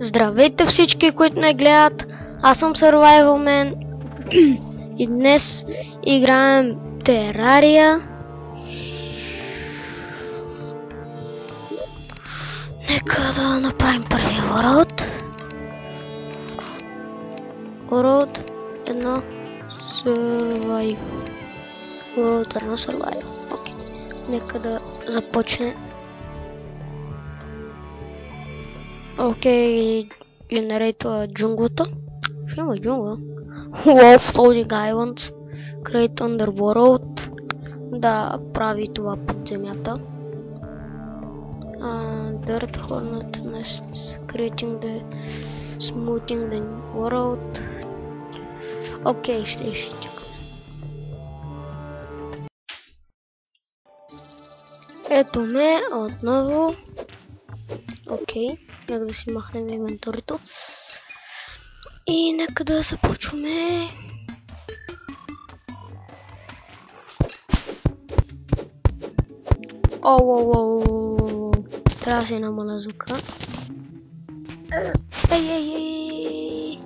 Здравейте всички, които ме гледат. Аз съм Survival Man и днес играем Терария. Нека да направим първия world. World 1 Survival. World 1 Survival. Окей. Нека да започне. Окей, генерейта джунглата. Ще има джунгла. Wow, Floating Island. Create Underworld. Да, прави това под земята. Dirt Hornet Nest. Creating the Smoothing the World. Окей, ще чакам. Ето ме отново. Окей. Нека да си махнем инвентарито. И нека да започваме. Оу. Трябва да си намаля звука. Ей.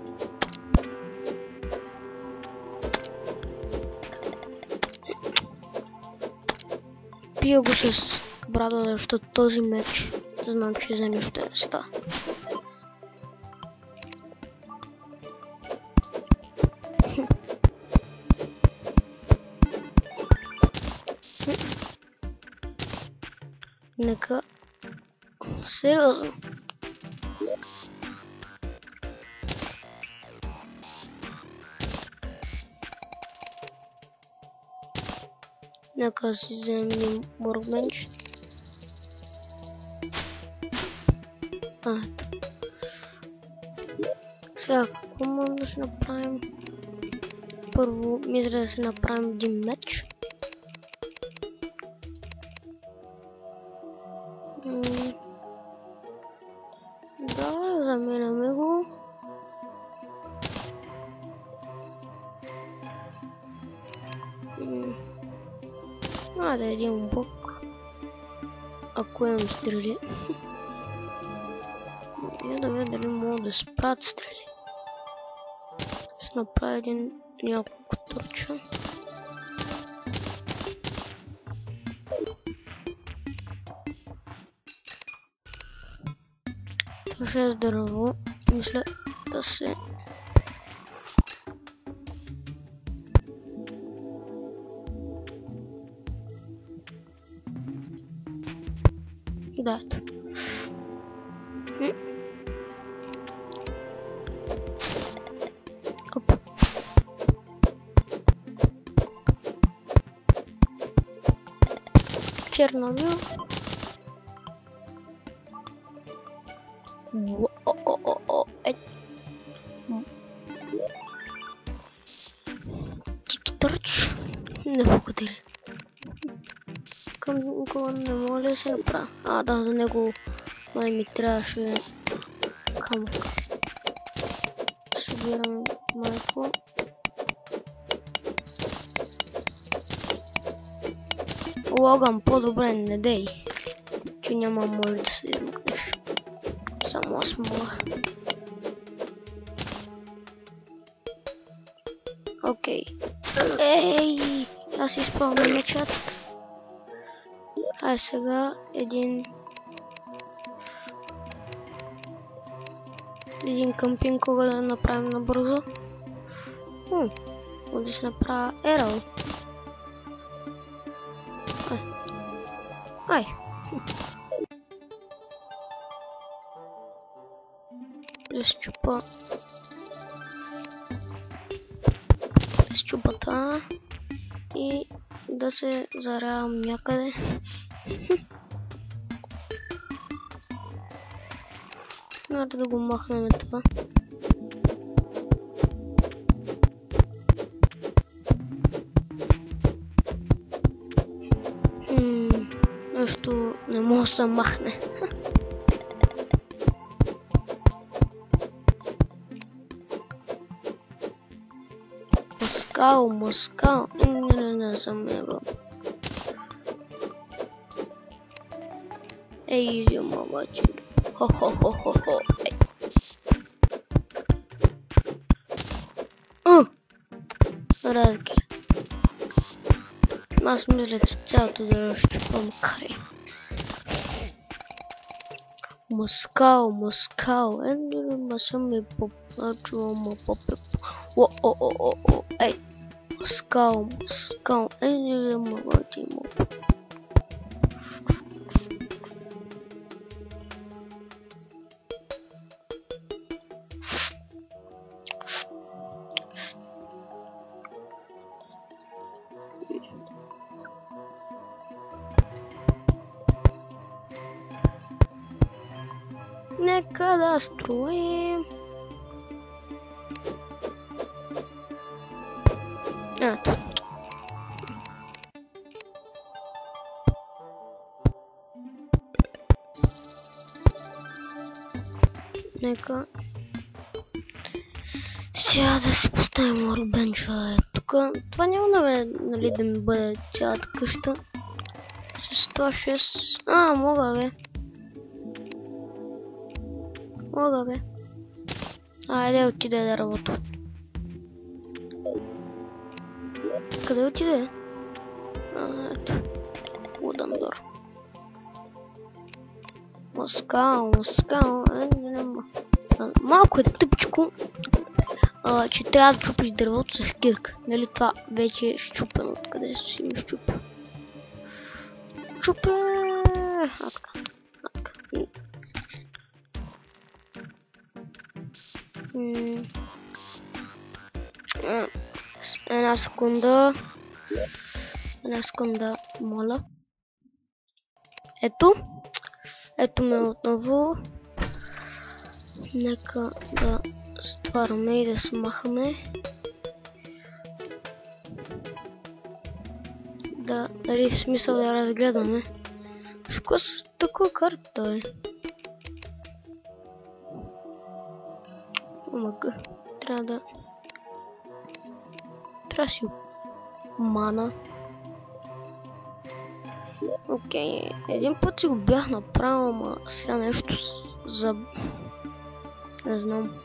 Пия го с брада, защото този меч знам, че за нищо е ста. Нека... Сериозно. Нека си вземем workbench. Сега, какво можем да се направим? Първо, мисля да се направим един меч. Да, заменяме го. Да един блок. Ако имам стрели. Да видя дали мога да спрат стрели. Ще направя един няколко турча. Това ще е здраво. Мисля да се... Да, ето. Черновил. Тики-търч. Не благодаря. Към никога не мога да се направя. Да, за него май ми трябваше камък. Събирам малко. Логан, по-добре не дей, че няма може да се измъкнеш. Само аз мога. Окей. Ей, аз изпълням мечът. Ай сега един къмпинг, кога да направим набързо. Да си направя ерал. Ай. Да счупа. Да счупа това. И да се зарявам някъде. Надо да го махнем това. Нещо не мога да се махне. Маскал. Не замевам. Ей, мама, Хо-хо-хо-хо-хо. Радки. Аз мисля, че цялото дърво ще чупам край. Москал, Москал, съм ми попачувал ма попеп. О, ей. Москал, Москал, ма вати му. Нека да строим. Ето. Нека сега да си поставим workbench тук. Това няма да ме, нали, да ми бъде цялата къща. С това 6... мога бе. Мога бе. Айде отиде дървото. Къде отиде? Ето. Wooden door. Москал, Москал. Малко е тъпчко, че трябва да чупиш дървото с кирка. Нали това вече е щупено. Откъде си ми щупи? Чупе! Атка. Една секунда, моля. Ето ме отново. Нека да затваряме и да смахаме. Дали в смисъл да разгледаме. С такова карта е. Омага, трябва да си мана. Окей, един път си го бях направил, ама сега нещо не знам.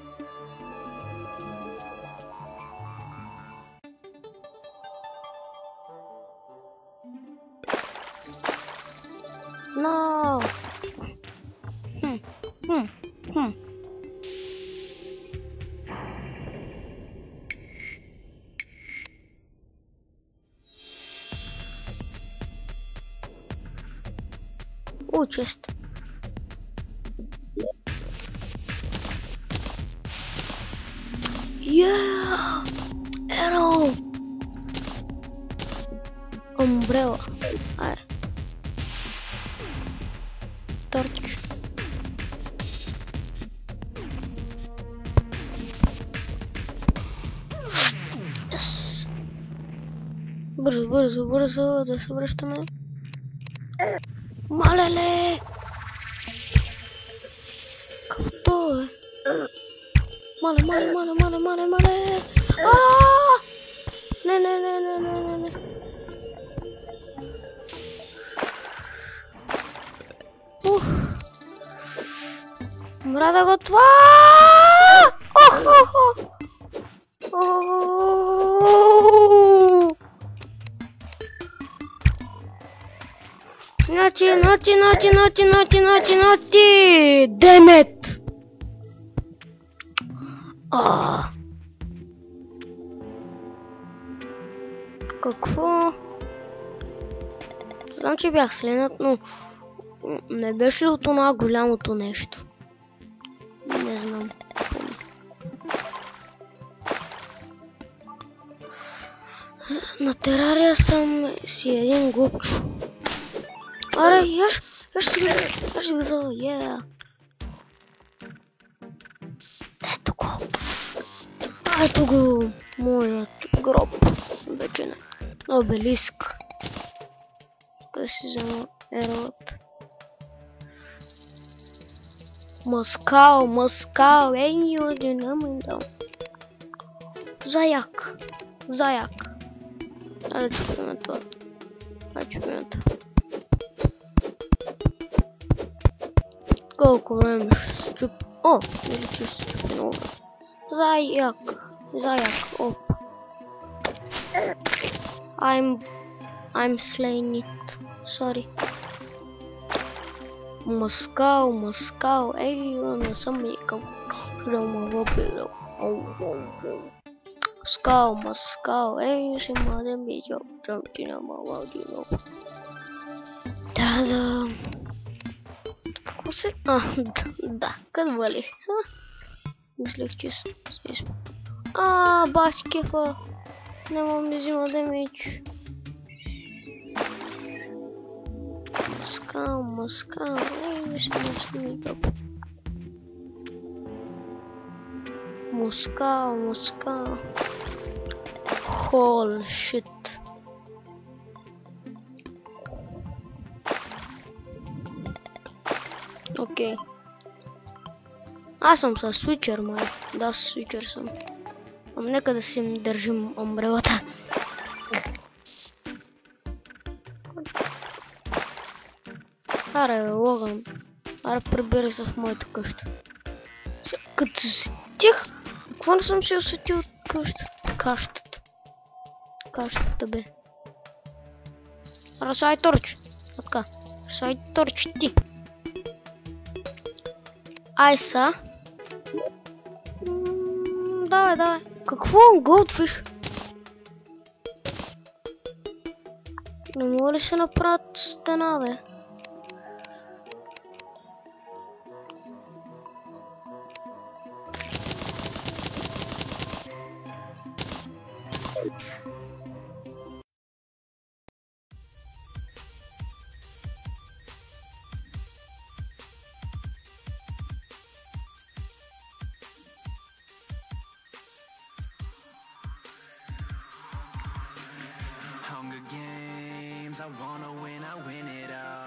No! Чест. Arrow! Umbrella. Ай. Torch. Yes. Бързо да се връщаме. Малеле! Какво е? Мале! Не. Мра да го това! Нати! Демет! Какво? Знам, че бях сленат, но не беше ли от това голямото нещо? Не знам. На терария съм си един глупчо. Аре, яш си го зова, Ето го, моят гроб. Вече не. Обелиск. Да си взема ерот. Москал, ей, оди на мендал. Заяк. Айде чупиме това. Колко време ще се чупи? Или че ще се чупи много. Заяк, оп. I'm slaying it. Sorry. Moscow. Ey, ona sam ikam. Roma vopiro. Moscow. Ey, si madre mia, Georgina, Mavaldino. Да. Какво се... Да, къдвали. Мислех, че здесь. Баш кефа. Не мога да взима демидж. Moscow. Ей, мисля, не добре. Moscow. Holy shit. Окей. Аз съм с свичър, май. Да, с свичър съм. Нека да си държим умбрелата. Аре, Логан. Аре, прибери се в моята къща. Като се сетих, какво не съм си усетил от къщата? Кащата, бе. Аре, сай торч. Така. Сай торч ти. Айса. Давай. Какво готвиш? Не мога ли се направят стена, бе? Hunger Games, I wanna win it all.